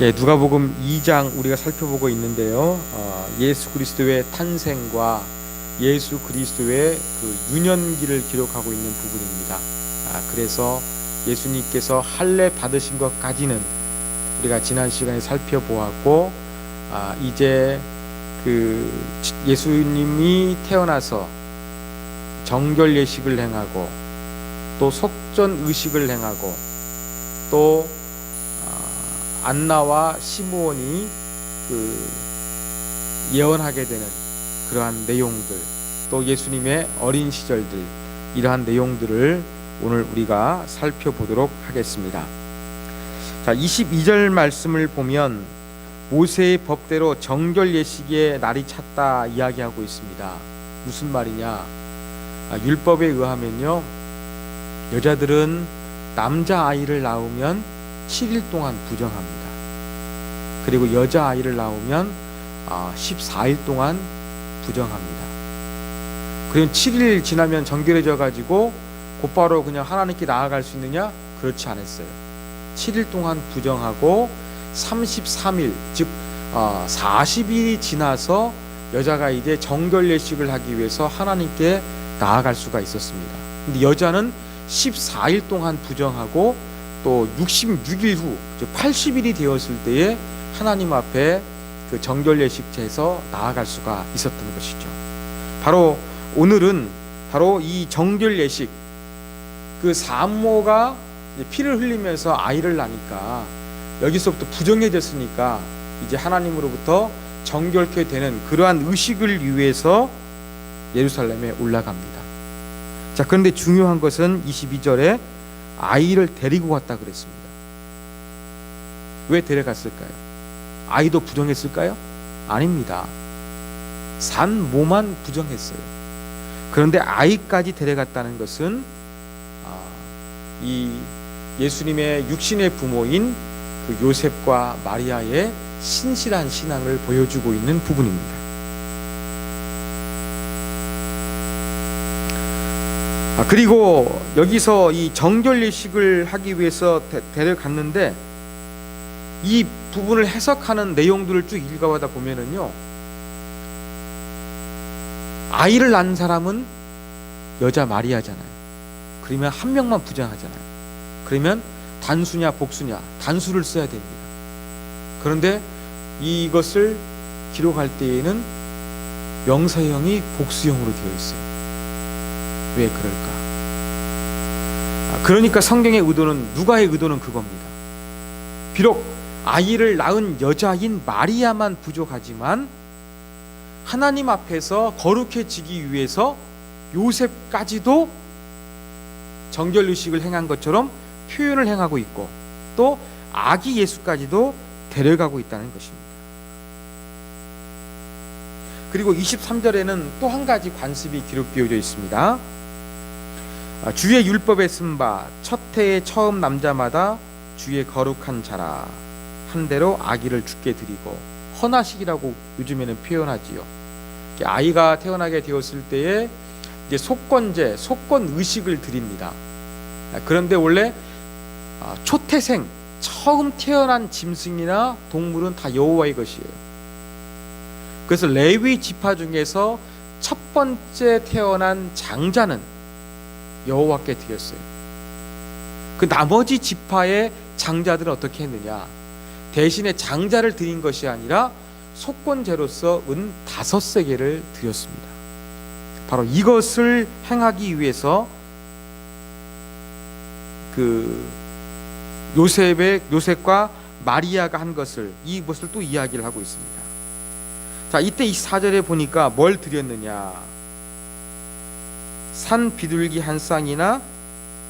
예, 누가복음 2장 우리가 살펴보고 있는데요. 예수 그리스도의 탄생과 예수 그리스도의 그 유년기를 기록하고 있는 부분입니다. 그래서 예수님께서 할례 받으신 것까지는 우리가 지난 시간에 살펴보았고, 이제 그 예수님이 태어나서 정결 예식을 행하고 또 속전 의식을 행하고 또 안나와 시므온이 그 예언하게 되는 그러한 내용들, 또 예수님의 어린 시절들, 이러한 내용들을 오늘 우리가 살펴보도록 하겠습니다. 자, 22절 말씀을 보면 모세의 법대로 정결 예식의 날이 찼다 이야기하고 있습니다. 무슨 말이냐? 율법에 의하면요, 여자들은 남자 아이를 낳으면 7일 동안 부정합니다. 그리고 여자 아이를 낳으면 14일 동안 부정합니다. 그럼 7일 지나면 정결해져 가지고 곧바로 그냥 하나님께 나아갈 수 있느냐? 그렇지 않았어요. 7일 동안 부정하고 33일, 즉 40일이 지나서 여자가 이제 정결 예식을 하기 위해서 하나님께 나아갈 수가 있었습니다. 근데 여자는 14일 동안 부정하고 또 66일 후, 즉 80일이 되었을 때에 하나님 앞에 그 정결 예식제에서 나아갈 수가 있었던 것이죠. 바로 오늘은 바로 이 정결 예식, 그 산모가 피를 흘리면서 아이를 낳으니까 여기서부터 부정해졌으니까 이제 하나님으로부터 정결케 되는 그러한 의식을 위해서 예루살렘에 올라갑니다. 자, 그런데 중요한 것은 22절에 아이를 데리고 갔다 그랬습니다. 왜 데려갔을까요? 아이도 부정했을까요? 아닙니다. 산모만 부정했어요. 그런데 아이까지 데려갔다는 것은 이 예수님의 육신의 부모인 그 요셉과 마리아의 신실한 신앙을 보여주고 있는 부분입니다. 그리고 여기서 이 정결 예식을 하기 위해서 데려갔는데 이 부분을 해석하는 내용들을 쭉 읽어가다 보면은요, 아이를 낳은 사람은 여자 마리아잖아요. 그러면 한 명만 부정하잖아요. 그러면 단수냐 복수냐, 단수를 써야 됩니다. 그런데 이것을 기록할 때에는 명사형이 복수형으로 되어 있어요. 왜 그럴까? 그러니까 성경의 의도는, 누가의 의도는 그겁니다. 비록 아이를 낳은 여자인 마리아만 부족하지만 하나님 앞에서 거룩해지기 위해서 요셉까지도 정결 의식을 행한 것처럼 표현을 행하고 있고, 또 아기 예수까지도 데려가고 있다는 것입니다. 그리고 23절에는 또 한 가지 관습이 기록되어져 있습니다. 주의 율법에 쓴 바 첫 해의 처음 남자마다 주의 거룩한 자라 한 대로 아기를 주께 드리고, 헌화식이라고 요즘에는 표현하지요. 아이가 태어나게 되었을 때에 이제 속건제, 속건 의식을 드립니다. 그런데 원래 초태생, 처음 태어난 짐승이나 동물은 다 여호와의 것이에요. 그래서 레위 지파 중에서 첫 번째 태어난 장자는 여호와께 드렸어요. 그 나머지 지파의 장자들은 어떻게 했느냐? 대신에 장자를 드린 것이 아니라 속건제로서 은 5세겔을 드렸습니다. 바로 이것을 행하기 위해서 그 요셉과 마리아가 한 것을, 이것을 또 이야기를 하고 있습니다. 자, 이때 24절에 보니까 뭘 드렸느냐? 산 비둘기 한 쌍이나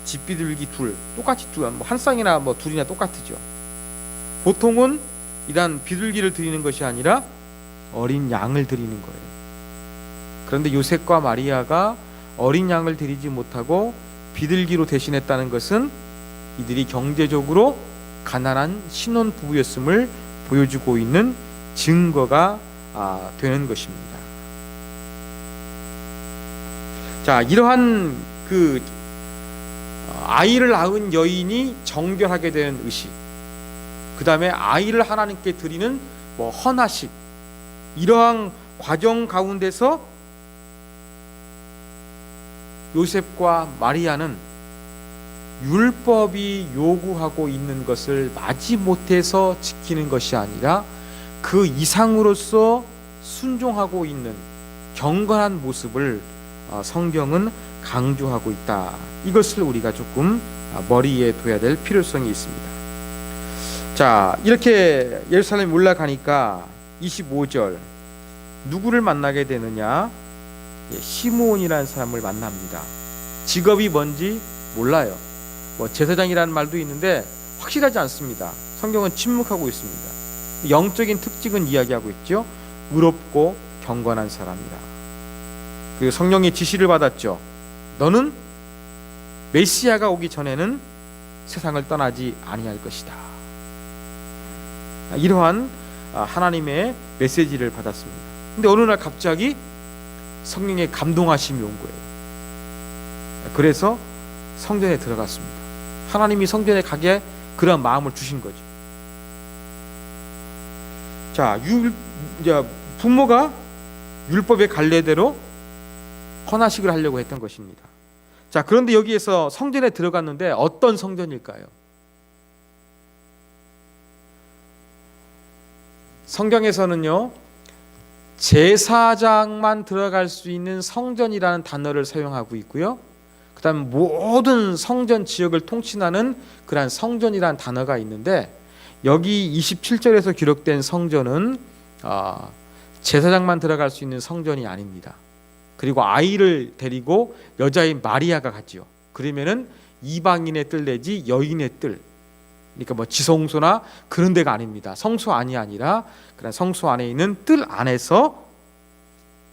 집 비둘기 둘, 똑같이 한 쌍이나 둘이나 똑같죠. 보통은 이런 비둘기를 드리는 것이 아니라 어린 양을 드리는 거예요. 그런데 요셉과 마리아가 어린 양을 드리지 못하고 비둘기로 대신했다는 것은 이들이 경제적으로 가난한 신혼 부부였음을 보여주고 있는 증거가 되는 것입니다. 자, 이러한 그 아이를 낳은 여인이 정결하게 되는 의식, 그 다음에 아이를 하나님께 드리는 뭐 헌화식, 이러한 과정 가운데서 요셉과 마리아는 율법이 요구하고 있는 것을 마지못해서 지키는 것이 아니라 그 이상으로서 순종하고 있는 경건한 모습을 성경은 강조하고 있다. 이것을 우리가 조금 머리에 둬야 될 필요성이 있습니다. 자, 이렇게 예루살렘에 올라가니까 25절 누구를 만나게 되느냐? 시므온이라는 사람을 만납니다. 직업이 뭔지 몰라요. 뭐 제사장이라는 말도 있는데 확실하지 않습니다. 성경은 침묵하고 있습니다. 영적인 특징은 이야기하고 있죠. 의롭고 경건한 사람이라. 그 성령의 지시를 받았죠. 너는 메시아가 오기 전에는 세상을 떠나지 아니할 것이다. 이러한 하나님의 메시지를 받았습니다. 근데 어느 날 갑자기 성령의 감동하심이 온 거예요. 그래서 성전에 들어갔습니다. 하나님이 성전에 가게 그런 마음을 주신 거죠. 자, 부모가 율법의 갈례대로 헌화식을 하려고 했던 것입니다. 자, 그런데 여기에서 성전에 들어갔는데 어떤 성전일까요? 성경에서는요, 제사장만 들어갈 수 있는 성전이라는 단어를 사용하고 있고요. 그 다음에 모든 성전 지역을 통칭하는 그러한 성전이라는 단어가 있는데, 여기 27절에서 기록된 성전은 제사장만 들어갈 수 있는 성전이 아닙니다. 그리고 아이를 데리고 여자인 마리아가 가지요. 그러면은 이방인의 뜰 내지 여인의 뜰, 그러니까 뭐 지성소나 그런 데가 아닙니다. 성소 안이 아니라 그런 성소 안에 있는 뜰 안에서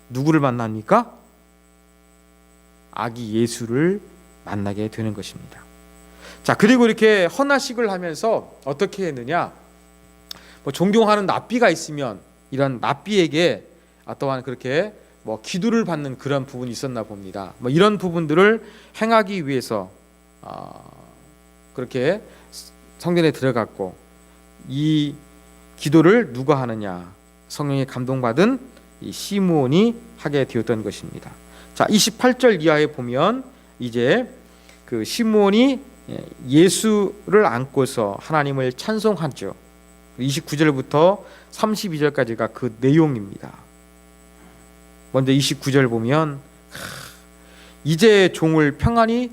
누구를 만납니까? 아기 예수를 만나게 되는 것입니다. 자, 그리고 이렇게 헌화식을 하면서 어떻게 했느냐? 뭐 존경하는 납비가 있으면 이런 납비에게 또한 그렇게 뭐 기도를 받는 그런 부분이 있었나 봅니다. 뭐 이런 부분들을 행하기 위해서 그렇게 성전에 들어갔고, 이 기도를 누가 하느냐? 성령에 감동받은 이 시므온이 하게 되었던 것입니다. 자, 28절 이하에 보면 이제 그 시므온이 예수를 안고서 하나님을 찬송하죠. 29절부터 32절까지가 그 내용입니다. 먼저 29절 보면 이제 종을 평안히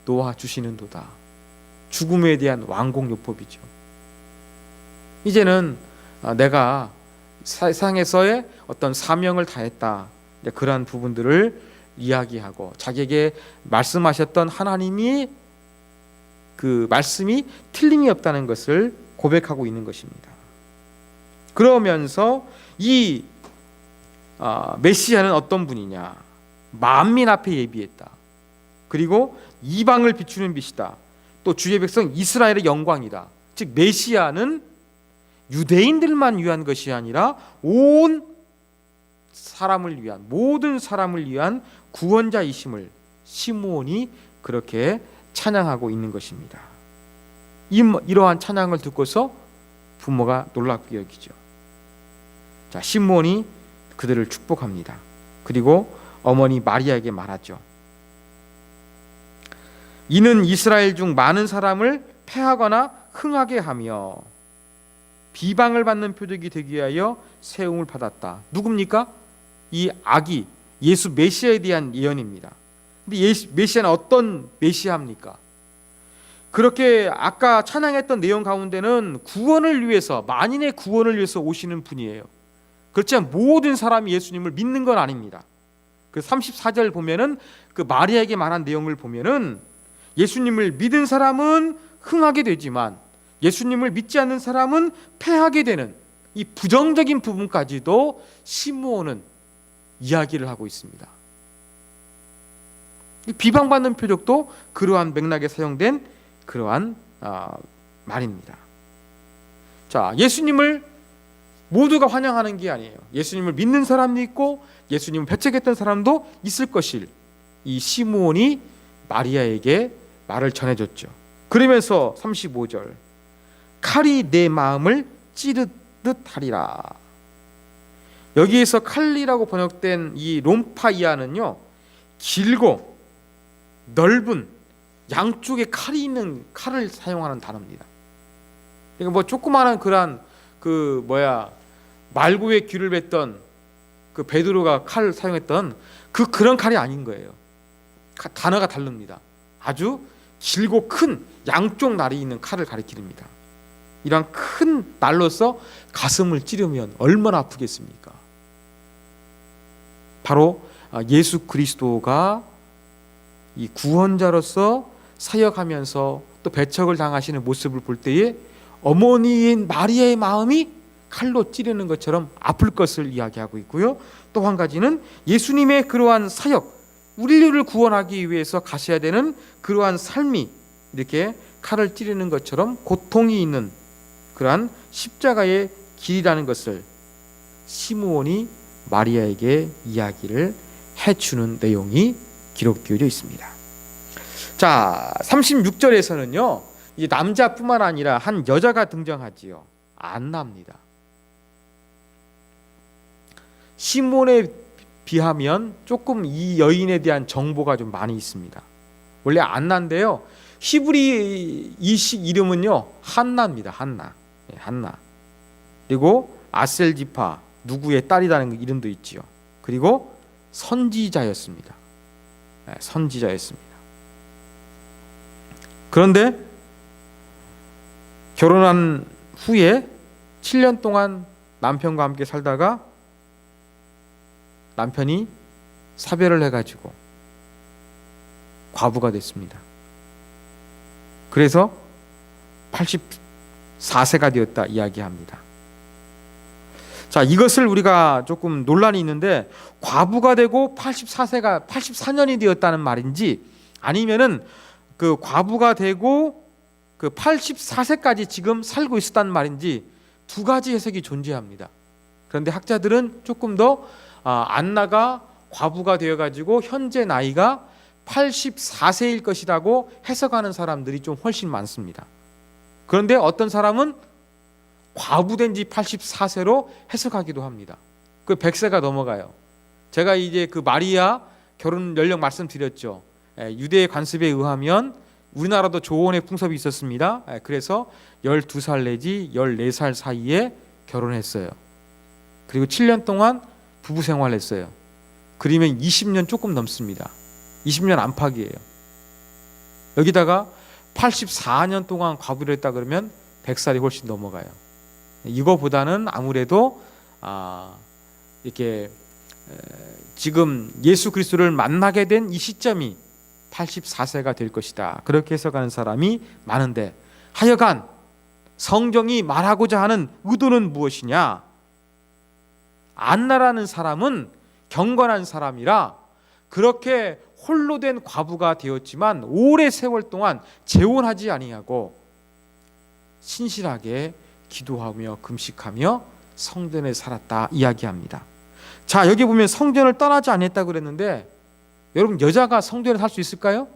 놓아 주시는도다. 죽음에 대한 완공요법이죠. 이제는 내가 세상에서의 어떤 사명을 다했다, 그러한 부분들을 이야기하고 자기에게 말씀하셨던 하나님이 그 말씀이 틀림이 없다는 것을 고백하고 있는 것입니다. 그러면서 이 메시아는 어떤 분이냐? 만민 앞에 예비했다. 그리고 이방을 비추는 빛이다. 또 주의 백성 이스라엘의 영광이다. 즉 메시아는 유대인들만 위한 것이 아니라 온 사람을 위한, 모든 사람을 위한 구원자이심을 시므온이 그렇게 찬양하고 있는 것입니다. 이러한 찬양을 듣고서 부모가 놀랍게 여기죠. 자, 시므온이 그들을 축복합니다. 그리고 어머니 마리아에게 말하죠. 이는 이스라엘 중 많은 사람을 패하거나 흥하게 하며 비방을 받는 표적이 되기 위하여 세움을 받았다. 누굽니까? 이 아기 예수 메시아에 대한 예언입니다. 근데 메시아는 어떤 메시아입니까? 그렇게 아까 찬양했던 내용 가운데는 구원을 위해서, 만인의 구원을 위해서 오시는 분이에요. 그렇지만 모든 사람이 예수님을 믿는 건 아닙니다. 그 34절 보면은 그 마리아에게 말한 내용을 보면은 예수님을 믿은 사람은 흥하게 되지만 예수님을 믿지 않는 사람은 패하게 되는 이 부정적인 부분까지도 시므온은 이야기를 하고 있습니다. 비방받는 표적도 그러한 맥락에 사용된 그러한 말입니다. 자, 예수님을 모두가 환영하는 게 아니에요. 예수님을 믿는 사람도 있고 예수님을 배척했던 사람도 있을 것일, 이 시므온이 마리아에게 말을 전해줬죠. 그러면서 35절 칼이 내 마음을 찌르듯 하리라. 여기에서 칼이라고 번역된 이 롬파이아는요, 길고 넓은 양쪽에 칼이 있는 칼을 사용하는 단어입니다. 그러니까 뭐 조그마한 그런 말구에 귀를 뱉던 그 베드로가 칼을 사용했던 그런 칼이 아닌 거예요. 단어가 다릅니다. 아주 길고 큰 양쪽 날이 있는 칼을 가리킵니다. 이런 큰 날로서 가슴을 찌르면 얼마나 아프겠습니까? 바로 예수 그리스도가 이 구원자로서 사역하면서 또 배척을 당하시는 모습을 볼 때에 어머니인 마리아의 마음이 칼로 찌르는 것처럼 아플 것을 이야기하고 있고요. 또 한 가지는 예수님의 그러한 사역, 우리를 구원하기 위해서 가셔야 되는 그러한 삶이 이렇게 칼을 찌르는 것처럼 고통이 있는 그러한 십자가의 길이라는 것을 시므온이 마리아에게 이야기를 해주는 내용이 기록되어 있습니다. 자, 36절에서는요, 이제 남자뿐만 아니라 한 여자가 등장하지요. 안나입니다. 시몬에 비하면 조금 이 여인에 대한 정보가 좀 많이 있습니다. 원래 안나인데요, 히브리 이식 이름은요 한나입니다. 한나. 그리고 아셀지파, 누구의 딸이라는 이름도 있지요. 그리고 선지자였습니다. 선지자였습니다. 그런데 결혼한 후에 7년 동안 남편과 함께 살다가 남편이 사별을 해가지고 과부가 됐습니다. 그래서 84세가 되었다 이야기합니다. 자, 이것을 우리가 조금 논란이 있는데, 과부가 되고 84년이 되었다는 말인지, 아니면은 그 과부가 되고 그 84세까지 지금 살고 있었다는 말인지 두 가지 해석이 존재합니다. 그런데 학자들은 조금 더 안나가 과부가 되어가지고 현재 나이가 84세일 것이라고 해석하는 사람들이 좀 훨씬 많습니다. 그런데 어떤 사람은 과부된 지 84세로 해석하기도 합니다. 그 100세가 넘어가요. 제가 이제 그 마리아 결혼 연령 말씀드렸죠. 유대의 관습에 의하면 우리나라도 조혼의 풍습이 있었습니다. 그래서 12살 내지 14살 사이에 결혼했어요. 그리고 7년 동안 부부 생활했어요. 그러면 20년 조금 넘습니다. 20년 안팎이에요. 여기다가 84년 동안 과부를 했다 그러면 100살이 훨씬 넘어가요. 이거보다는 아무래도 이렇게 지금 예수 그리스도를 만나게 된 이 시점이 84세가 될 것이다, 그렇게 해석하는 사람이 많은데, 하여간 성경이 말하고자 하는 의도는 무엇이냐? 안나라는 사람은 경건한 사람이라 그렇게 홀로 된 과부가 되었지만 오래 세월 동안 재혼하지 아니하고 신실하게 기도하며 금식하며 성전에 살았다 이야기합니다. 자, 여기 보면 성전을 떠나지 않았다고 그랬는데, 여러분, 여자가 성전에 살 수 있을까요?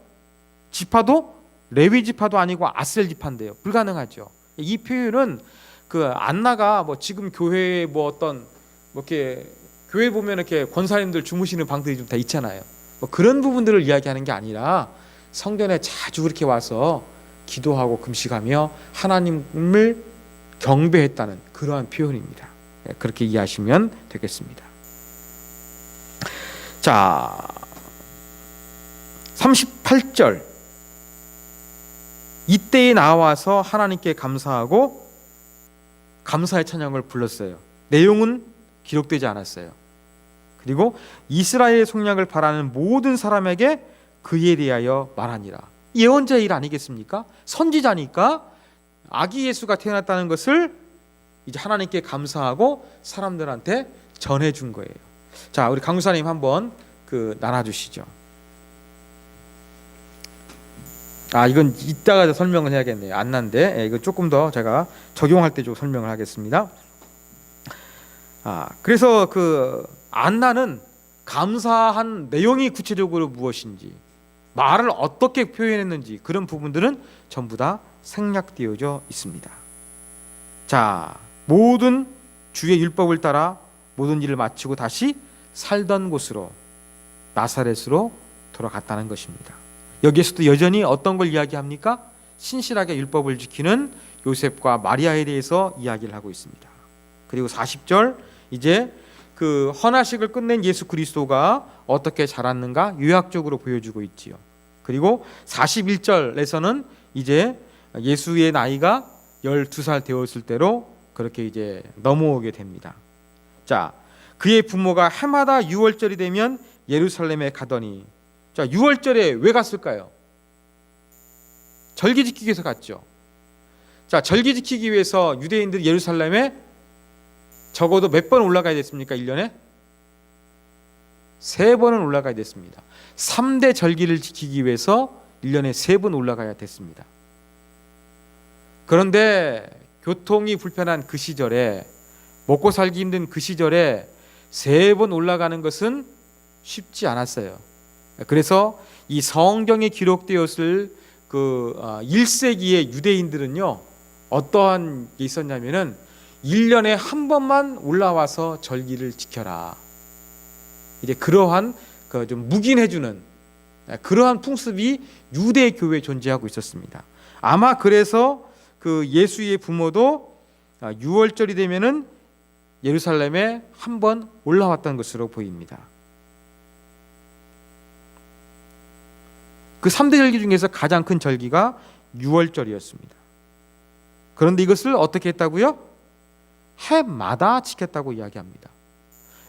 지파도 레위 지파도 아니고 아셀 지파인데요. 불가능하죠. 이 표현은 그 안나가 뭐 지금 교회에 뭐 어떤 뭐 이렇게 교회 보면 이렇게 권사님들 주무시는 방들이 좀 다 있잖아요. 뭐 그런 부분들을 이야기하는 게 아니라 성전에 자주 그렇게 와서 기도하고 금식하며 하나님을 경배했다는 그러한 표현입니다. 그렇게 이해하시면 되겠습니다. 자, 38절, 이때에 나와서 하나님께 감사하고 감사의 찬양을 불렀어요. 내용은 기록되지 않았어요. 그리고 이스라엘의 속량을 바라는 모든 사람에게 그에 대하여 말하니라. 예언자의 일 아니겠습니까? 선지자니까 아기 예수가 태어났다는 것을 이제 하나님께 감사하고 사람들한테 전해준 거예요. 자, 우리 강사님 한번 나눠주시죠. 이건 이따가 설명을 해야겠네요. 안나인데 이거 조금 더 제가 적용할 때 좀 설명을 하겠습니다. 그래서 그 안나는 감사한 내용이 구체적으로 무엇인지, 말을 어떻게 표현했는지, 그런 부분들은 전부 다 생략되어져 있습니다. 자, 모든 주의 율법을 따라 모든 일을 마치고 다시 살던 곳으로 나사렛으로 돌아갔다는 것입니다. 여기에서도 여전히 어떤 걸 이야기합니까? 신실하게 율법을 지키는 요셉과 마리아에 대해서 이야기를 하고 있습니다. 그리고 40절 이제 그 헌화식을 끝낸 예수 그리스도가 어떻게 자랐는가 요약적으로 보여주고 있지요. 그리고 41절에서는 이제 예수의 나이가 12살 되었을 때로 그렇게 이제 넘어오게 됩니다. 자, 그의 부모가 해마다 6월절이 되면 예루살렘에 가더니, 자, 6월절에 왜 갔을까요? 절기 지키기 위해서 갔죠. 자, 절기 지키기 위해서 유대인들이 예루살렘에 적어도 몇 번 올라가야 됐습니까? 1년에? 3번은 올라가야 됐습니다. 3대 절기를 지키기 위해서 1년에 3번 올라가야 됐습니다. 그런데 교통이 불편한 그 시절에, 먹고 살기 힘든 그 시절에 3번 올라가는 것은 쉽지 않았어요. 그래서 이 성경에 기록되었을 그 1세기의 유대인들은요, 어떠한 게 있었냐면은 1년에 한 번만 올라와서 절기를 지켜라. 이제 그러한 그 좀 묵인해주는 그러한 풍습이 유대 교회에 존재하고 있었습니다. 아마 그래서 그 예수의 부모도 6월절이 되면은 예루살렘에 한 번 올라왔던 것으로 보입니다. 그 3대 절기 중에서 가장 큰 절기가 6월절이었습니다. 그런데 이것을 어떻게 했다고요? 해마다 지켰다고 이야기합니다.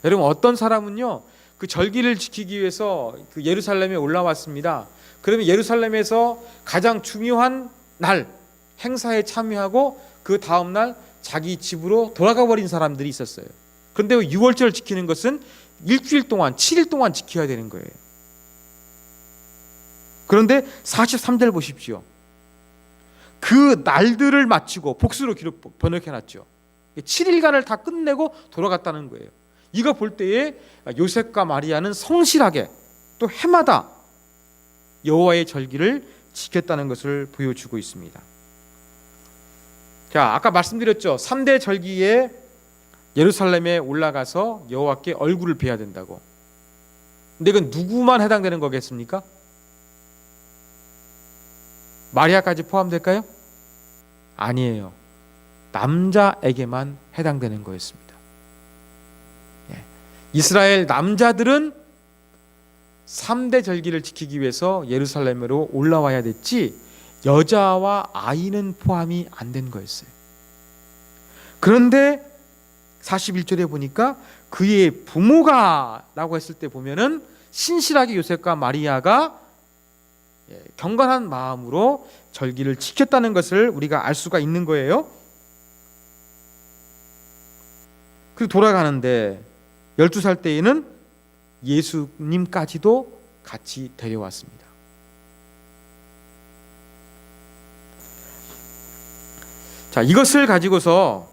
여러분, 어떤 사람은요, 그 절기를 지키기 위해서 그 예루살렘에 올라왔습니다. 그러면 예루살렘에서 가장 중요한 날 행사에 참여하고 그 다음 날 자기 집으로 돌아가 버린 사람들이 있었어요. 그런데 6월절을 지키는 것은 일주일 동안 7일 동안 지켜야 되는 거예요. 그런데 43절 보십시오. 그 날들을 마치고 복수로 번역해놨죠. 7일간을 다 끝내고 돌아갔다는 거예요. 이거 볼 때에 요셉과 마리아는 성실하게 또 해마다 여호와의 절기를 지켰다는 것을 보여주고 있습니다. 자, 아까 말씀드렸죠. 3대 절기에 예루살렘에 올라가서 여호와께 얼굴을 뵈야 된다고. 근데 이건 누구만 해당되는 거겠습니까? 마리아까지 포함될까요? 아니에요. 남자에게만 해당되는 거였습니다. 이스라엘 남자들은 3대 절기를 지키기 위해서 예루살렘으로 올라와야 됐지 여자와 아이는 포함이 안 된 거였어요. 그런데 41절에 보니까 그의 부모가 라고 했을 때 보면은 신실하게 요셉과 마리아가 경건한 마음으로 절기를 지켰다는 것을 우리가 알 수가 있는 거예요. 그리고 돌아가는데 12살 때에는 예수님까지도 같이 데려왔습니다. 자, 이것을 가지고서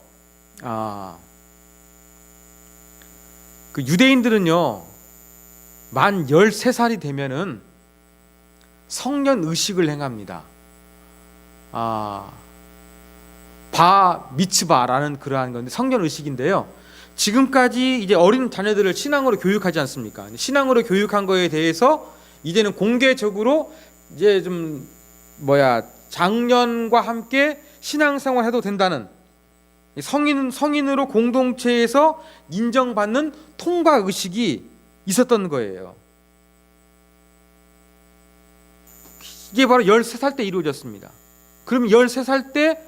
그 유대인들은요, 만 13살이 되면은 성년 의식을 행합니다. 바 미츠바라는 그러한 건데 성년 의식인데요. 지금까지 이제 어린 자녀들을 신앙으로 교육하지 않습니까? 신앙으로 교육한 거에 대해서 이제는 공개적으로 이제 좀 장년과 함께 신앙생활 해도 된다는 성인으로 공동체에서 인정받는 통과 의식이 있었던 거예요. 이게 바로 13살 때 이루어졌습니다. 그럼 13살 때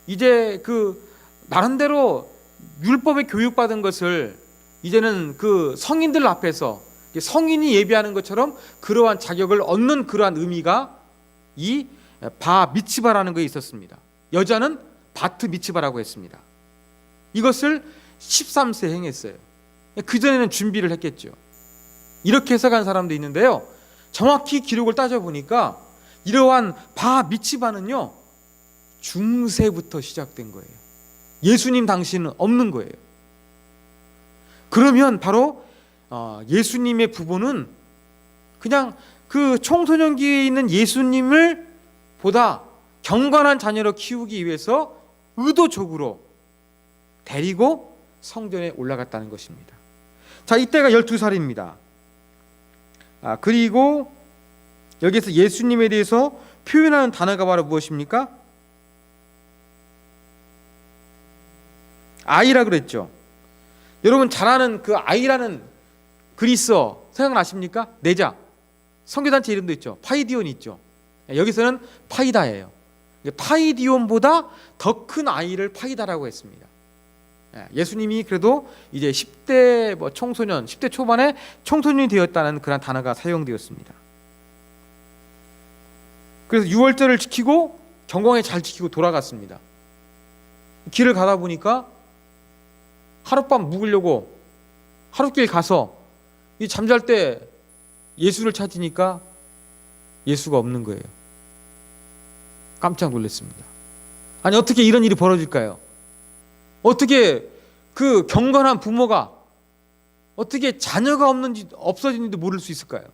이제 그 나름대로 율법에 교육받은 것을 이제는 그 성인들 앞에서 성인이 예배하는 것처럼 그러한 자격을 얻는 그러한 의미가 이 바 미츠바라는 것이 있었습니다. 여자는 바트 미츠바라고 했습니다. 이것을 13세 행했어요. 그전에는 준비를 했겠죠. 이렇게 해석한 사람도 있는데요. 정확히 기록을 따져보니까 이러한 바 미츠바는요, 중세부터 시작된 거예요. 예수님 당시는 없는 거예요. 그러면 바로 예수님의 부모는 그냥 그 청소년기에 있는 예수님을 보다 경건한 자녀로 키우기 위해서 의도적으로 데리고 성전에 올라갔다는 것입니다. 자, 이때가 12살입니다. 그리고 여기서 예수님에 대해서 표현하는 단어가 바로 무엇입니까? 아이라 그랬죠. 여러분 잘 아는 그 아이라는 그리스어 생각나십니까? 내자. 선교단체 이름도 있죠. 파이디온 있죠. 여기서는 파이다예요. 파이디온보다 더 큰 아이를 파이다라고 했습니다. 예수님이 그래도 이제 10대 청소년, 10대 초반에 청소년이 되었다는 그런 단어가 사용되었습니다. 그래서 유월절을 지키고 경건에 잘 지키고 돌아갔습니다. 길을 가다 보니까 하룻밤 묵으려고 하룻길 가서 이 잠잘 때 예수를 찾으니까 예수가 없는 거예요. 깜짝 놀랐습니다. 아니 어떻게 이런 일이 벌어질까요? 어떻게 그 경건한 부모가 어떻게 자녀가 없어지는지 모를 수 있을까요?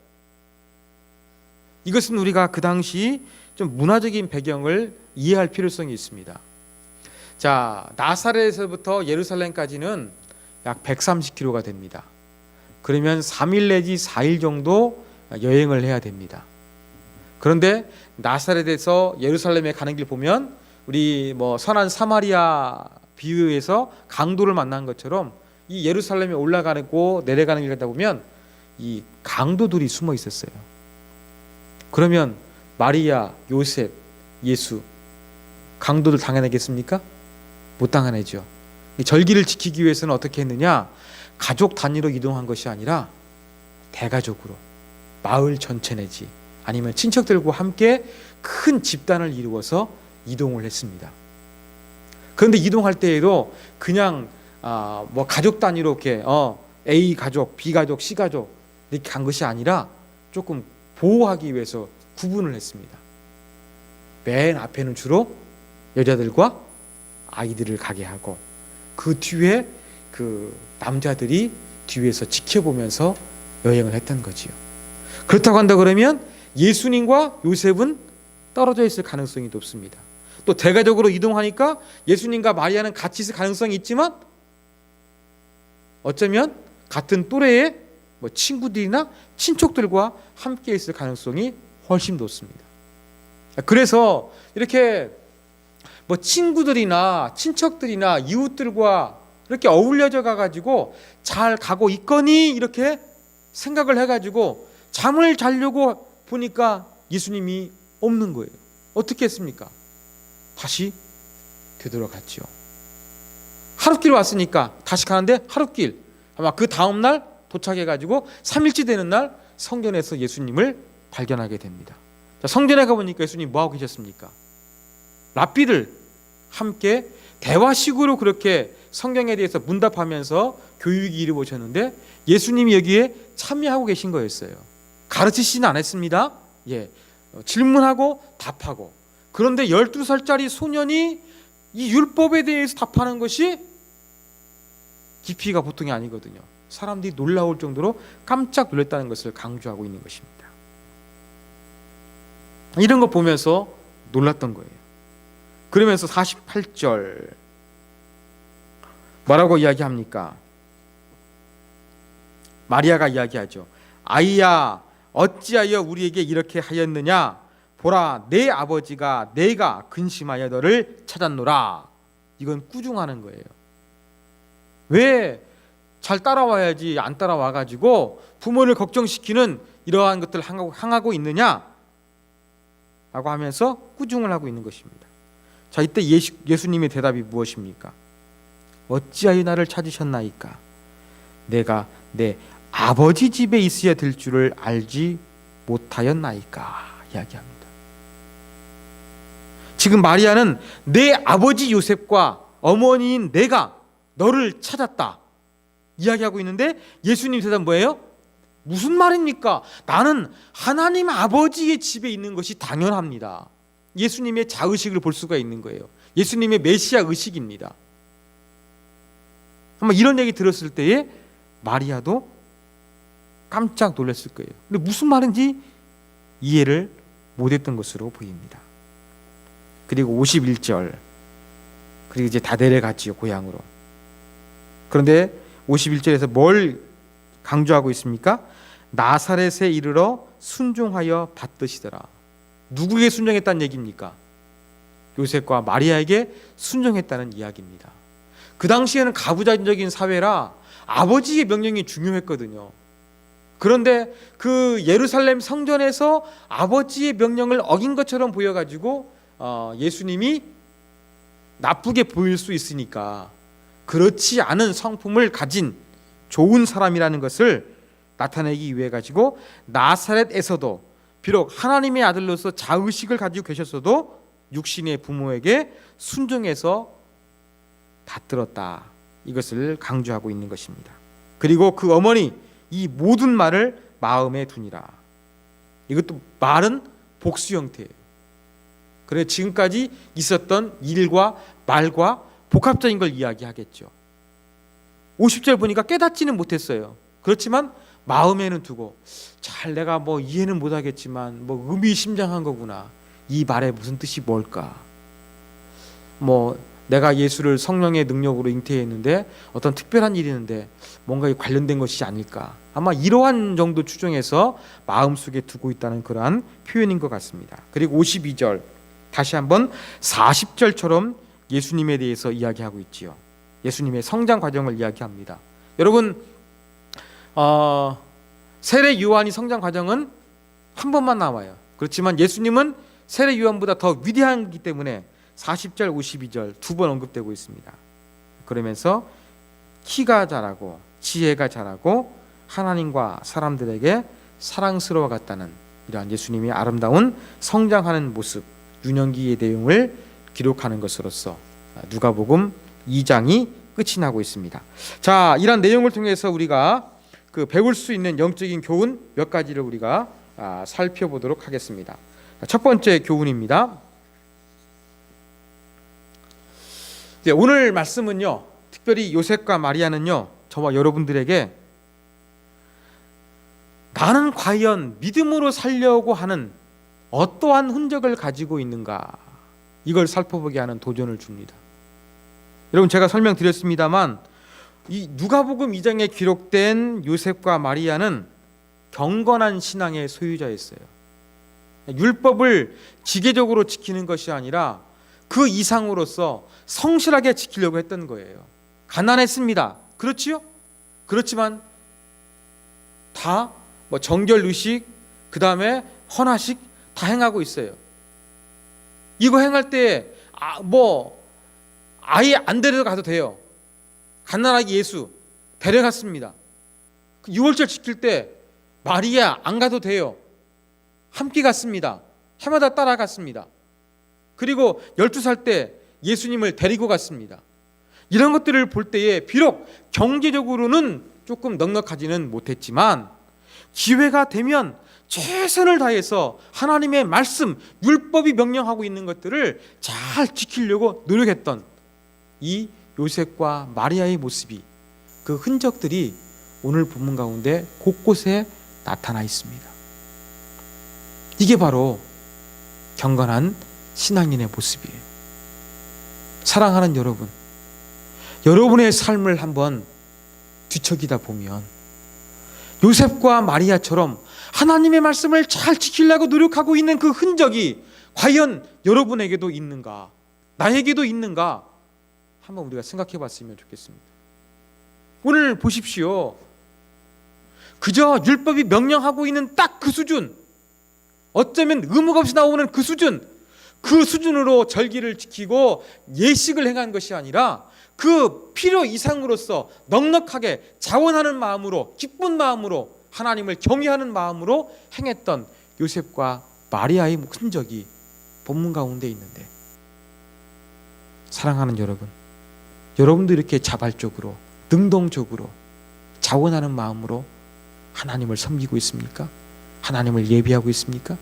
이것은 우리가 그 당시 좀 문화적인 배경을 이해할 필요성이 있습니다. 자, 나사렛에서부터 예루살렘까지는 약 130km가 됩니다. 그러면 3일 내지 4일 정도 여행을 해야 됩니다. 그런데 나사렛에서 예루살렘에 가는 길 보면 우리 선한 사마리아 비유에서 강도를 만난 것처럼 이 예루살렘에 올라가고 내려가는 길 가다 보면 이 강도들이 숨어 있었어요. 그러면 마리아, 요셉, 예수 강도들 당해내겠습니까? 못 당해내죠. 이 절기를 지키기 위해서는 어떻게 했느냐? 가족 단위로 이동한 것이 아니라 대가족으로 마을 전체 내지 아니면 친척들과 함께 큰 집단을 이루어서 이동을 했습니다. 그런데 이동할 때에도 그냥 가족 단위로 이렇게 A 가족, B 가족, C 가족 이렇게 간 것이 아니라 조금 보호하기 위해서 구분을 했습니다. 맨 앞에는 주로 여자들과 아이들을 가게 하고 그 뒤에 그 남자들이 뒤에서 지켜보면서 여행을 했던 거지요. 그렇다고 한다 그러면 예수님과 요셉은 떨어져 있을 가능성이 높습니다. 또 대가족으로 이동하니까 예수님과 마리아는 같이 있을 가능성이 있지만 어쩌면 같은 또래의 친구들이나 친척들과 함께 있을 가능성이 훨씬 높습니다. 그래서 이렇게 친구들이나 친척들이나 이웃들과 이렇게 어울려져 가가지고 잘 가고 있거니 이렇게 생각을 해가지고 잠을 자려고 보니까 예수님이 없는 거예요. 어떻게 했습니까? 다시 되돌아갔죠. 하룻길 왔으니까 다시 가는데 하룻길 아마 그 다음날 도착해가지고 3일째 되는 날 성전에서 예수님을 발견하게 됩니다. 자, 성전에 가보니까 예수님 뭐하고 계셨습니까? 랍비들 함께 대화식으로 그렇게 성경에 대해서 문답하면서 교육이 이루어졌는데 예수님이 여기에 참여하고 계신 거였어요. 가르치시는 안 했습니다. 질문하고 답하고. 그런데 12살짜리 소년이 이 율법에 대해서 답하는 것이 깊이가 보통이 아니거든요. 사람들이 놀라울 정도로 깜짝 놀랐다는 것을 강조하고 있는 것입니다. 이런 거 보면서 놀랐던 거예요. 그러면서 48절 뭐라고 이야기합니까? 마리아가 이야기하죠. 아이야 어찌하여 우리에게 이렇게 하였느냐? 보라 내 아버지가 내가 근심하여 너를 찾았노라. 이건 꾸중하는 거예요. 왜 잘 따라와야지 안 따라와가지고 부모를 걱정시키는 이러한 것들을 행하고 있느냐? 라고 하면서 꾸중을 하고 있는 것입니다. 자, 이때 예수님의 대답이 무엇입니까? 어찌하여 나를 찾으셨나이까? 내가 내 아버지 집에 있어야 될 줄을 알지 못하였나이까? 이야기합니다. 지금 마리아는 내 아버지 요셉과 어머니인 내가 너를 찾았다 이야기하고 있는데 예수님 대답 뭐예요? 무슨 말입니까? 나는 하나님 아버지의 집에 있는 것이 당연합니다. 예수님의 자의식을 볼 수가 있는 거예요. 예수님의 메시아 의식입니다. 아마 이런 얘기 들었을 때에 마리아도 깜짝 놀랐을 거예요. 근데 무슨 말인지 이해를 못했던 것으로 보입니다. 그리고 51절 그리고 이제 다 내려갔지요, 고향으로. 그런데 51절에서 뭘 강조하고 있습니까? 나사렛에 이르러 순종하여 받드시더라. 누구에게 순종했다는 얘기입니까? 요셉과 마리아에게 순종했다는 이야기입니다. 그 당시에는 가부장적인 사회라 아버지의 명령이 중요했거든요. 그런데 그 예루살렘 성전에서 아버지의 명령을 어긴 것처럼 보여가지고 예수님이 나쁘게 보일 수 있으니까 그렇지 않은 성품을 가진 좋은 사람이라는 것을 나타내기 위해 가지고 나사렛에서도 비록 하나님의 아들로서 자의식을 가지고 계셨어도 육신의 부모에게 순종해서 받들었다. 이것을 강조하고 있는 것입니다. 그리고 그 어머니 이 모든 말을 마음에 두니라. 이것도 말은 복수 형태예요. 그래 지금까지 있었던 일과 말과 복합적인 걸 이야기하겠죠. 50절 보니까 깨닫지는 못했어요. 그렇지만 마음에는 두고 잘 내가 뭐 이해는 못하겠지만 뭐 의미심장한 거구나. 이 말의 무슨 뜻이 뭘까? 뭐 내가 예수를 성령의 능력으로 잉태했는데 어떤 특별한 일이 있는데 뭔가 관련된 것이 아닐까. 아마 이러한 정도 추정해서 마음속에 두고 있다는 그러한 표현인 것 같습니다. 그리고 52절 다시 한번 40절처럼 예수님에 대해서 이야기하고 있지요. 예수님의 성장 과정을 이야기합니다. 여러분 세례 요한이 성장 과정은 한 번만 나와요. 그렇지만 예수님은 세례 요한보다 더 위대하기 때문에 40절 52절 두 번 언급되고 있습니다. 그러면서 키가 자라고 지혜가 자라고 하나님과 사람들에게 사랑스러워 갔다는 이러한 예수님의 아름다운 성장하는 모습 유년기의 내용을 기록하는 것으로서 누가복음 2장이 끝이 나고 있습니다. 자, 이런 내용을 통해서 우리가 배울 수 있는 영적인 교훈 몇 가지를 우리가 살펴보도록 하겠습니다. 첫 번째 교훈입니다. 오늘 말씀은요, 특별히 요셉과 마리아는요, 저와 여러분들에게 나는 과연 믿음으로 살려고 하는 어떠한 흔적을 가지고 있는가, 이걸 살펴보게 하는 도전을 줍니다. 여러분, 제가 설명드렸습니다만 이 누가복음 2장에 기록된 요셉과 마리아는 경건한 신앙의 소유자였어요. 율법을 지계적으로 지키는 것이 아니라 그 이상으로서 성실하게 지키려고 했던 거예요. 가난했습니다. 그렇지요? 그렇지만 다 정결의식, 그 다음에 헌화식 다 행하고 있어요. 이거 행할 때 아예 안 데려가도 돼요. 갓난아기 예수 데려갔습니다. 6월절 지킬 때 마리아 안 가도 돼요. 함께 갔습니다. 해마다 따라갔습니다. 그리고 12살 때 예수님을 데리고 갔습니다. 이런 것들을 볼 때에 비록 경제적으로는 조금 넉넉하지는 못했지만 기회가 되면 최선을 다해서 하나님의 말씀, 율법이 명령하고 있는 것들을 잘 지키려고 노력했던 이 요셉과 마리아의 모습이, 그 흔적들이 오늘 본문 가운데 곳곳에 나타나 있습니다. 이게 바로 경건한 신앙인의 모습이에요. 사랑하는 여러분, 여러분의 삶을 한번 뒤척이다 보면 요셉과 마리아처럼 하나님의 말씀을 잘 지키려고 노력하고 있는 그 흔적이 과연 여러분에게도 있는가, 나에게도 있는가, 한번 우리가 생각해 봤으면 좋겠습니다. 오늘 보십시오. 그저 율법이 명령하고 있는 딱 그 수준, 어쩌면 의무가 없이 나오는 그 수준, 그 수준으로 절기를 지키고 예식을 행한 것이 아니라 그 필요 이상으로서 넉넉하게 자원하는 마음으로, 기쁜 마음으로, 하나님을 경외하는 마음으로 행했던 요셉과 마리아의 흔적이 본문 가운데 있는데, 사랑하는 여러분, 여러분도 이렇게 자발적으로, 능동적으로 자원하는 마음으로 하나님을 섬기고 있습니까? 하나님을 예비하고 있습니까?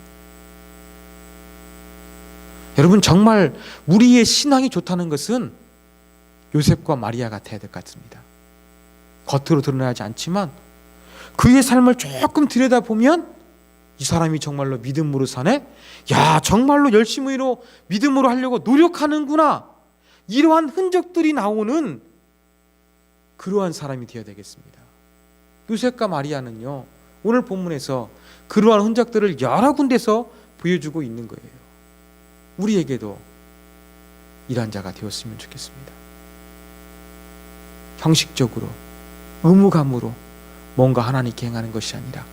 여러분, 정말 우리의 신앙이 좋다는 것은 요셉과 마리아 같아야 될 것 같습니다. 겉으로 드러나지 않지만 그의 삶을 조금 들여다보면 이 사람이 정말로 믿음으로 사네? 야, 정말로 열심히로 믿음으로 하려고 노력하는구나. 이러한 흔적들이 나오는 그러한 사람이 되어야 되겠습니다. 요셉과 마리아는요, 오늘 본문에서 그러한 흔적들을 여러 군데서 보여주고 있는 거예요. 우리에게도 이러한 자가 되었으면 좋겠습니다. 형식적으로, 의무감으로 뭔가 하나님께 행하는 것이 아니라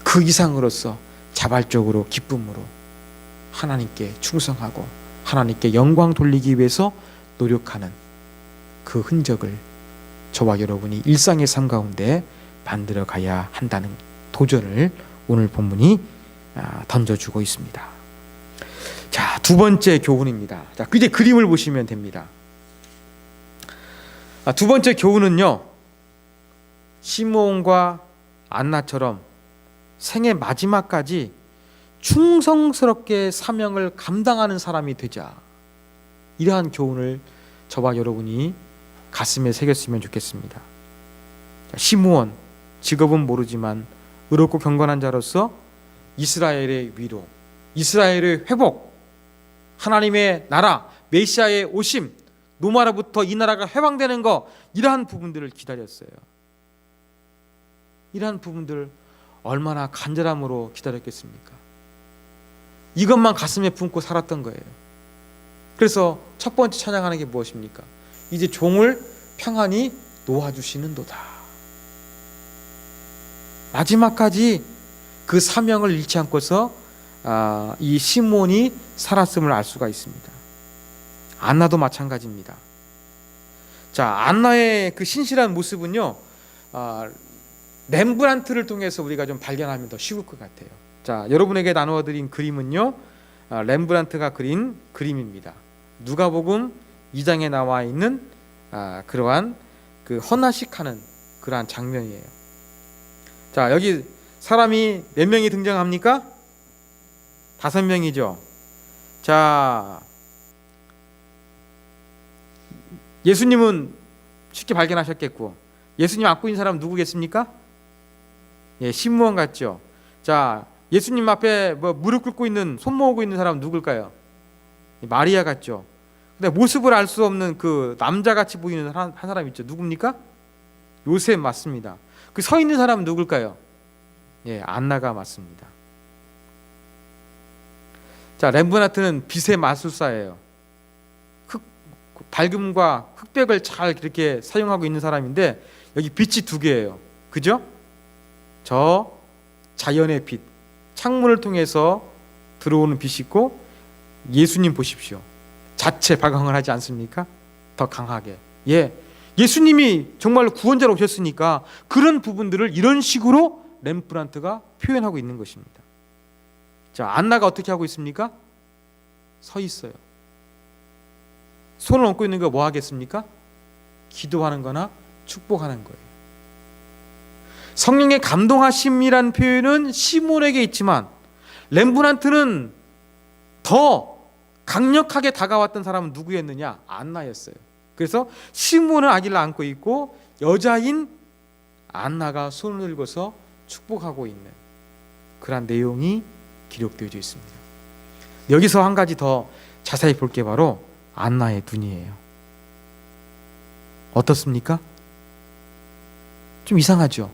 그 이상으로서 자발적으로, 기쁨으로 하나님께 충성하고 하나님께 영광 돌리기 위해서 노력하는 그 흔적을 저와 여러분이 일상의 삶 가운데 만들어 가야 한다는 도전을 오늘 본문이 던져주고 있습니다. 자, 두 번째 교훈입니다. 자, 이제 그림을 보시면 됩니다. 두 번째 교훈은요, 시므온과 안나처럼 생애 마지막까지 충성스럽게 사명을 감당하는 사람이 되자. 이러한 교훈을 저와 여러분이 가슴에 새겼으면 좋겠습니다. 시므온, 직업은 모르지만 의롭고 경건한 자로서 이스라엘의 위로, 이스라엘의 회복, 하나님의 나라, 메시아의 오심, 로마로부터 이 나라가 해방되는 것, 이러한 부분들을 기다렸어요. 이러한 부분들 얼마나 간절함으로 기다렸겠습니까? 이것만 가슴에 품고 살았던 거예요. 그래서 첫 번째 찬양하는 게 무엇입니까? 이제 종을 평안히 놓아주시는도다. 마지막까지 그 사명을 잃지 않고서 이 시므온이 살았음을 알 수가 있습니다. 안나도 마찬가지입니다. 자, 안나의 그 신실한 모습은요, 렘브란트를 통해서 우리가 좀 발견하면 더 쉬울 것 같아요. 자, 여러분에게 나누어 드린 그림은요, 렘브란트가 그린 그림입니다. 누가복음 2장에 나와 있는 그러한 그 헌화식하는 그러한 장면이에요. 자, 여기 사람이 몇 명이 등장합니까? 5명이죠. 자, 예수님은 쉽게 발견하셨겠고, 예수님 안고 있는 사람은 누구겠습니까? 예, 시므온 같죠. 자, 예수님 앞에 무릎 꿇고 있는, 손 모으고 있는 사람은 누굴까요? 마리아 같죠. 근데 모습을 알 수 없는 그 남자같이 보이는 한 사람 있죠. 누굽니까? 요셉 맞습니다. 그 서 있는 사람은 누굴까요? 예, 안나가 맞습니다. 자, 렘브란트는 빛의 마술사예요. 밝음과 흑백을 잘 이렇게 사용하고 있는 사람인데, 여기 빛이 2개예요. 그죠? 저 자연의 빛, 창문을 통해서 들어오는 빛이 있고, 예수님 보십시오. 자체 발광을 하지 않습니까? 더 강하게. 예, 예수님이 정말로 구원자로 오셨으니까 그런 부분들을 이런 식으로 렘브란트가 표현하고 있는 것입니다. 자, 안나가 어떻게 하고 있습니까? 서 있어요. 손을 얹고 있는 거 뭐 하겠습니까? 기도하는 거나 축복하는 거예요. 성령의 감동하심이란 표현은 시몬에게 있지만, 렘브란트는 더 강력하게 다가왔던 사람은 누구였느냐? 안나였어요. 그래서 시몬은 아기를 안고 있고, 여자인 안나가 손을 들고서 축복하고 있는 그런 내용이 기록되어 있습니다. 여기서 한 가지 더 자세히 볼 게 바로 안나의 눈이에요. 어떻습니까? 좀 이상하죠?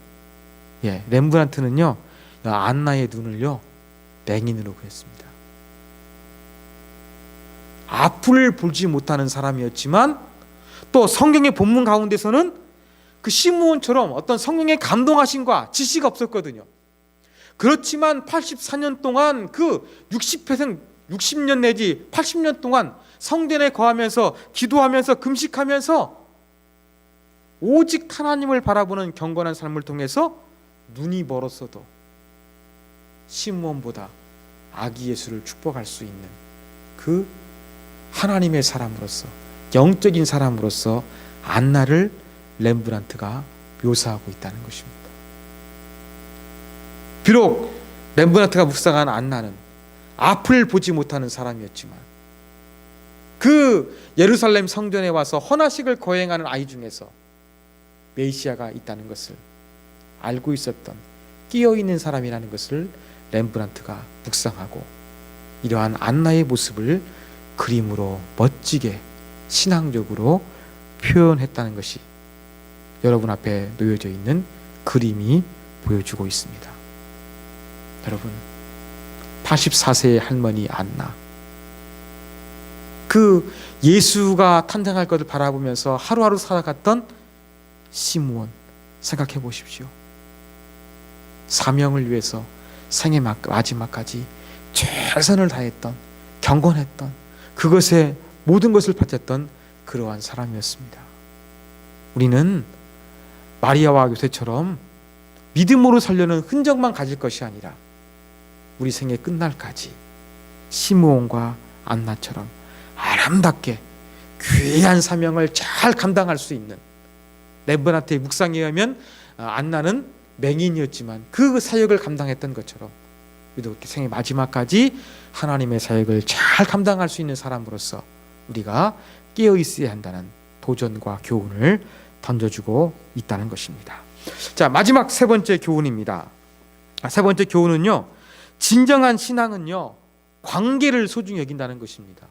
예, 렘브란트는요, 안나의 눈을요, 맹인으로 그렸습니다. 앞을 보지 못하는 사람이었지만, 또 성경의 본문 가운데서는 그 시므온처럼 어떤 성령의 감동하심과 지시가 없었거든요. 그렇지만 84년 동안 그 60년 내지 80년 동안 성전에 거하면서 기도하면서 금식하면서 오직 하나님을 바라보는 경건한 삶을 통해서 눈이 멀었어도 시므온보다 아기 예수를 축복할 수 있는 그 하나님의 사람으로서, 영적인 사람으로서 안나를 렘브란트가 묘사하고 있다는 것입니다. 비록 렘브란트가 묵상한 안나는 앞을 보지 못하는 사람이었지만, 그 예루살렘 성전에 와서 헌화식을 거행하는 아이 중에서 메시아가 있다는 것을 알고 있었던, 끼어있는 사람이라는 것을 렘브란트가 묵상하고, 이러한 안나의 모습을 그림으로 멋지게 신앙적으로 표현했다는 것이 여러분 앞에 놓여져 있는 그림이 보여주고 있습니다. 여러분, 84세의 할머니 안나, 그 예수가 탄생할 것을 바라보면서 하루하루 살아갔던 시므온, 생각해 보십시오. 사명을 위해서 생애 마지막까지 최선을 다했던, 경건했던, 그것에 모든 것을 바쳤던 그러한 사람이었습니다. 우리는 마리아와 요셉처럼 믿음으로 살려는 흔적만 가질 것이 아니라 우리 생애 끝날까지 시므온과 안나처럼 아름답게 귀한 사명을 잘 감당할 수 있는, 렘브란트의 묵상에 의하면 안나는 맹인이었지만 그 사역을 감당했던 것처럼 우리도 생애 마지막까지 하나님의 사역을 잘 감당할 수 있는 사람으로서 우리가 깨어 있어야 한다는 도전과 교훈을 던져주고 있다는 것입니다. 자, 마지막 세 번째 교훈입니다. 세 번째 교훈은요, 진정한 신앙은요, 관계를 소중히 여긴다는 것입니다.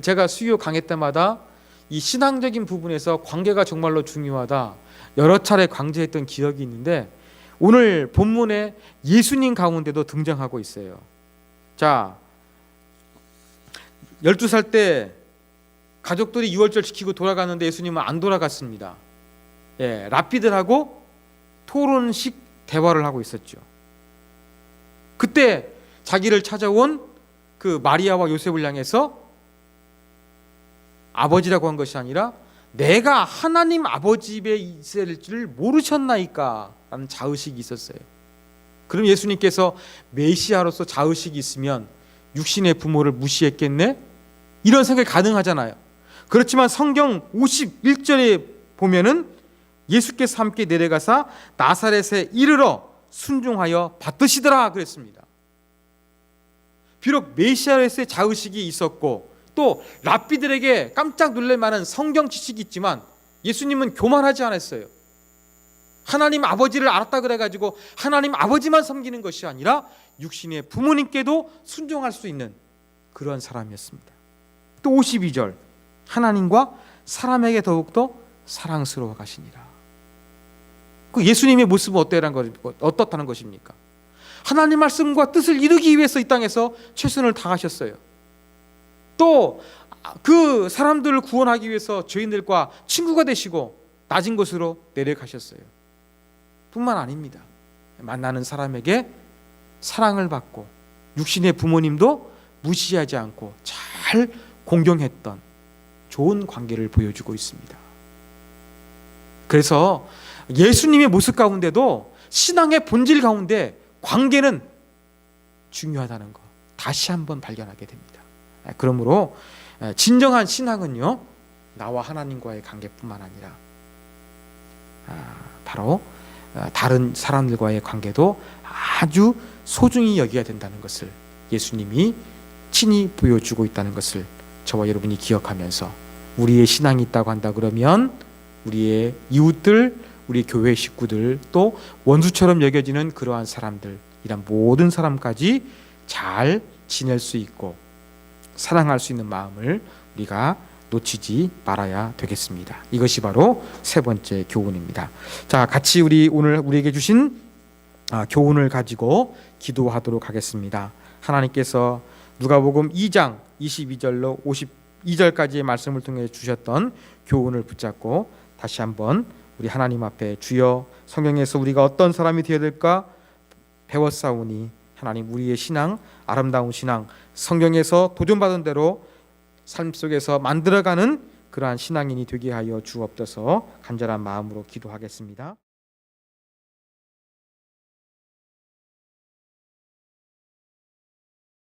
제가 수요 강의 때마다 이 신앙적인 부분에서 관계가 정말로 중요하다 여러 차례 강조했던 기억이 있는데, 오늘 본문에 예수님 가운데도 등장하고 있어요. 자, 12살 때 가족들이 유월절 지키고 돌아가는데 예수님은 안 돌아갔습니다. 랍비들하고 토론식 대화를 하고 있었죠. 그때 자기를 찾아온 그 마리아와 요셉을 향해서 아버지라고 한 것이 아니라 내가 하나님 아버지 집에 있을 줄 모르셨나이까 라는 자의식이 있었어요. 그럼 예수님께서 메시아로서 자의식이 있으면 육신의 부모를 무시했겠네? 이런 생각이 가능하잖아요. 그렇지만 성경 51절에 보면은 예수께서 함께 내려가사 나사렛에 이르러 순종하여 받드시더라 그랬습니다. 비록 메시아로서의 자의식이 있었고 또 랍비들에게 깜짝 놀랄 만한 성경 지식이 있지만 예수님은 교만하지 않았어요. 하나님 아버지를 알았다 그래가지고 하나님 아버지만 섬기는 것이 아니라 육신의 부모님께도 순종할 수 있는 그런 사람이었습니다. 또 52절, 하나님과 사람에게 더욱더 사랑스러워 가시니라. 그 예수님의 모습은 어떻다는 것입니까? 하나님 말씀과 뜻을 이루기 위해서 이 땅에서 최선을 다하셨어요. 또 그 사람들을 구원하기 위해서 죄인들과 친구가 되시고 낮은 곳으로 내려가셨어요. 뿐만 아닙니다. 만나는 사람에게 사랑을 받고 육신의 부모님도 무시하지 않고 잘 공경했던 좋은 관계를 보여주고 있습니다. 그래서 예수님의 모습 가운데도 신앙의 본질 가운데 관계는 중요하다는 거 다시 한번 발견하게 됩니다. 그러므로 진정한 신앙은요, 나와 하나님과의 관계뿐만 아니라 바로 다른 사람들과의 관계도 아주 소중히 여겨야 된다는 것을 예수님이 친히 보여주고 있다는 것을 저와 여러분이 기억하면서 우리의 신앙이 있다고 한다 그러면 우리의 이웃들, 우리 교회 식구들, 또 원수처럼 여겨지는 그러한 사람들, 이런 모든 사람까지 잘 지낼 수 있고 사랑할 수 있는 마음을 우리가 놓치지 말아야 되겠습니다. 이것이 바로 세 번째 교훈입니다. 자, 같이 오늘 우리에게 주신 교훈을 가지고 기도하도록 하겠습니다. 하나님께서 누가복음 2장 22절로 52절까지의 말씀을 통해 주셨던 교훈을 붙잡고 다시 한번 우리 하나님 앞에 주여, 성경에서 우리가 어떤 사람이 되어야 될까 배웠사오니 하나님, 우리의 신앙, 아름다운 신앙, 성경에서 도전받은 대로 삶 속에서 만들어가는 그러한 신앙인이 되게 하여 주옵소서. 간절한 마음으로 기도하겠습니다.